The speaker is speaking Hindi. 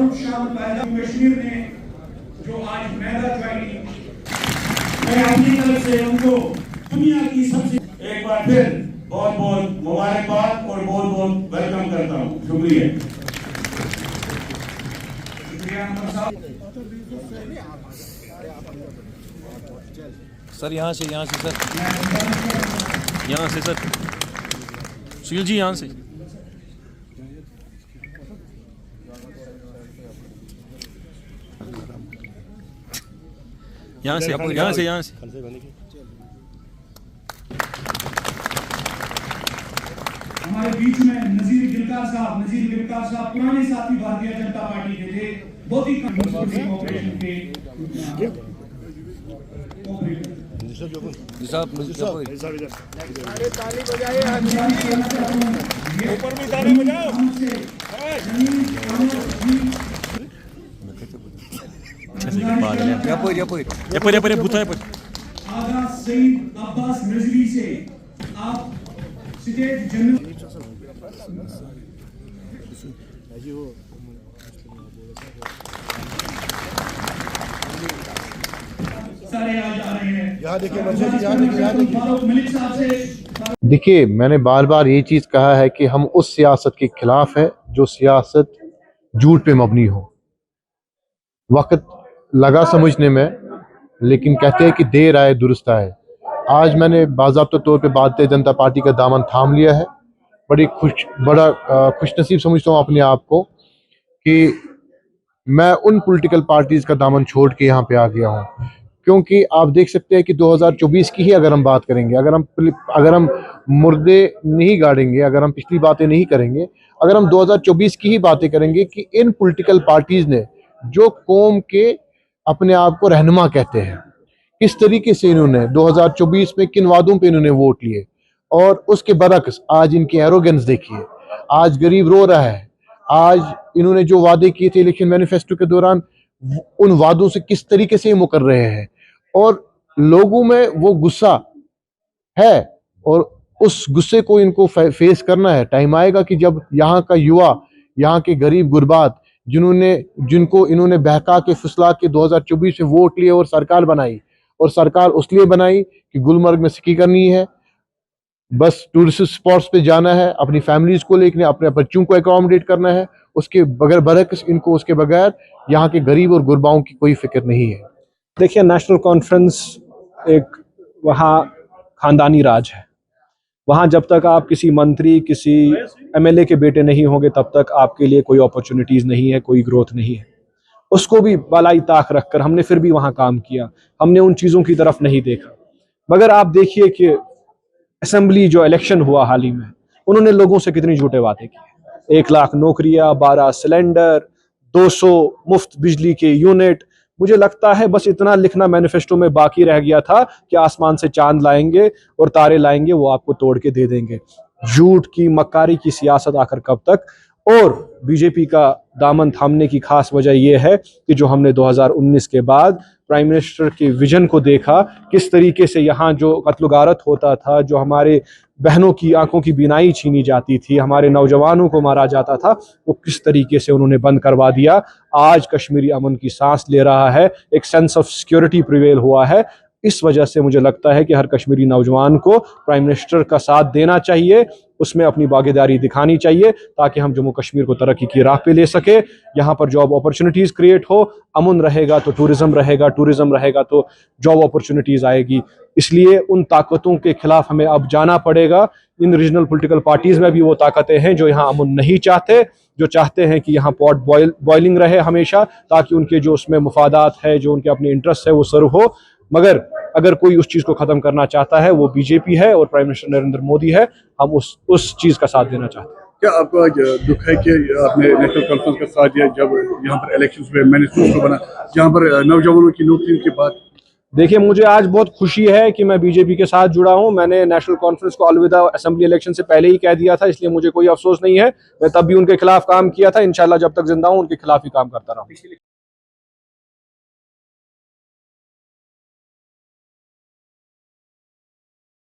मारूफ शाह पैदा कश्मीर ने जो आज मैदा चुराई, मैं अपनी तरफ से उनको दुनिया की सबसे एक बार फिर बहुत बहुत मुबारकबाद और बहुत बहुत वेलकम करता हूँ। शुक्रिया। सर यहाँ से सर, यहाँ से सर, सुनील जी यहाँ से। यहाँ से हमारे बीच में नजीर गिरकार साहब पुराने साथी भारतीय जनता पार्टी के थे, बहुत ही ऑपरेशन के ताली बजाइए, ऊपर भी ताली बजाओ। आगा सईद अब्बास नजरी से आप स्टेट जनरल सारे आ जा रहे हैं। यहाँ देखिए मलिक साहब से देखिए, मैंने बार बार ये चीज़ कहा है कि हम उस सियासत के खिलाफ है जो सियासत झूठ पे मबनी हो। वक्त लगा समझने में, लेकिन कहते हैं कि देर आए दुरुस्त आए। आज मैंने बाज़ाब्ता तौर पे भारतीय जनता पार्टी का दामन थाम लिया है। बड़ा खुशनसीब समझता हूँ अपने आप को कि मैं उन पॉलिटिकल पार्टीज़ का दामन छोड़ के यहाँ पे आ गया हूँ। क्योंकि आप देख सकते हैं कि 2024 की ही अगर हम बात करेंगे, अगर हम मुर्दे नहीं गाड़ेंगे, अगर हम पिछली बातें नहीं करेंगे, अगर हम 2024 की ही बातें करेंगे कि इन पॉलिटिकल पार्टीज़ ने जो कौम के अपने आप को रहनुमा कहते हैं, किस तरीके से इन्होंने 2024 में किन वादों पे इन्होंने वोट लिए, और उसके बरक्स आज इनकी एरोगेंस देखिए। आज गरीब रो रहा है। आज इन्होंने जो वादे किए थे इलेक्शन मैनिफेस्टो के दौरान, उन वादों से किस तरीके से मुकर रहे हैं, और लोगों में वो गुस्सा है और उस गुस्से को इनको फेस करना है। टाइम आएगा कि जब यहाँ का युवा, यहाँ के गरीब गुरबात जिनको इन्होंने बहका के फुसला के 2024 में वोट लिए और सरकार बनाई, और सरकार उसलिए बनाई कि गुलमर्ग में स्की करनी है, बस टूरिस्ट स्पॉट्स पे जाना है, अपनी फैमिलीज को लेकर अपने बच्चों को एकोमोडेट करना है, उसके बगैर बरक्स इनको उसके बगैर यहाँ के गरीब और गुरबाओं की कोई फिक्र नहीं है। देखिए, नेशनल कॉन्फ्रेंस एक वहाँ खानदानी राज है। वहाँ जब तक आप किसी मंत्री, किसी एमएलए के बेटे नहीं होंगे, तब तक आपके लिए कोई अपॉर्चुनिटीज़ नहीं है, कोई ग्रोथ नहीं है। उसको भी बालाई ताक रखकर हमने फिर भी वहाँ काम किया। हमने उन चीज़ों की तरफ नहीं देखा। मगर आप देखिए कि असेंबली जो इलेक्शन हुआ हाल ही में, उन्होंने लोगों से कितनी झूठे वादे किए। 1 लाख नौकरियां, 12 सिलेंडर, 200 मुफ्त बिजली के यूनिट। मुझे लगता है बस इतना लिखना मैनिफेस्टो में बाकी रह गया था कि आसमान से चांद लाएंगे और तारे लाएंगे, वो आपको तोड़ के दे देंगे। झूठ की, मक्कारी की सियासत आखिर कब तक। और बीजेपी का दामन थामने की खास वजह यह है कि जो हमने 2019 के बाद प्राइम मिनिस्टर के विजन को देखा, किस तरीके से यहाँ जो कत्ल-गारत होता था, जो हमारे बहनों की आंखों की बीनाई छीनी जाती थी, हमारे नौजवानों को मारा जाता था, वो किस तरीके से उन्होंने बंद करवा दिया। आज कश्मीरी अमन की सांस ले रहा है, एक सेंस ऑफ सिक्योरिटी प्रिवेल हुआ है। इस वजह से मुझे लगता है कि हर कश्मीरी नौजवान को प्राइम मिनिस्टर का साथ देना चाहिए, उसमें अपनी भागीदारी दिखानी चाहिए, ताकि हम जम्मू कश्मीर को तरक्की की राह पे ले सके। यहाँ पर जॉब अपॉर्चुनिटीज़ क्रिएट हो। अमन रहेगा तो टूरिज्म रहेगा तो जॉब अपॉर्चुनिटीज़ आएगी। इसलिए उन ताकतों के खिलाफ हमें अब जाना पड़ेगा। इन रीजनल पॉलिटिकल पार्टीज़ में भी वो ताकतें हैं जो यहाँ अमन नहीं चाहते, जो चाहते हैं कि यहाँ पॉट बॉइलिंग रहे हमेशा, ताकि उनके जो उसमें मुफादात है, जो उनके अपने इंटरेस्ट है, वो सर्व हो। मगर अगर कोई उस चीज़ को ख़त्म करना चाहता है, वो बीजेपी है और प्राइम मिनिस्टर नरेंद्र मोदी है। हम उस चीज़ का साथ देना चाहते हैं। क्या आपको आज दुख है कि आपने नेशनल कॉन्फ्रेंस का साथ दिया जब यहाँ पर इलेक्शंस में मैनिफेस्टो बना, जहाँ पर नौजवानों की नौकरियों की बात? देखिए, मुझे आज बहुत खुशी है कि मैं बीजेपी के साथ जुड़ा हूं। मैंने नेशनल कॉन्फ्रेंस को अलविदा असेंबली इलेक्शन से पहले ही कह दिया था, इसलिए मुझे कोई अफसोस नहीं है। मैं तब भी उनके खिलाफ काम किया था। इंशाल्लाह जब तक जिंदा हूं उनके खिलाफ ही काम करता रहूं।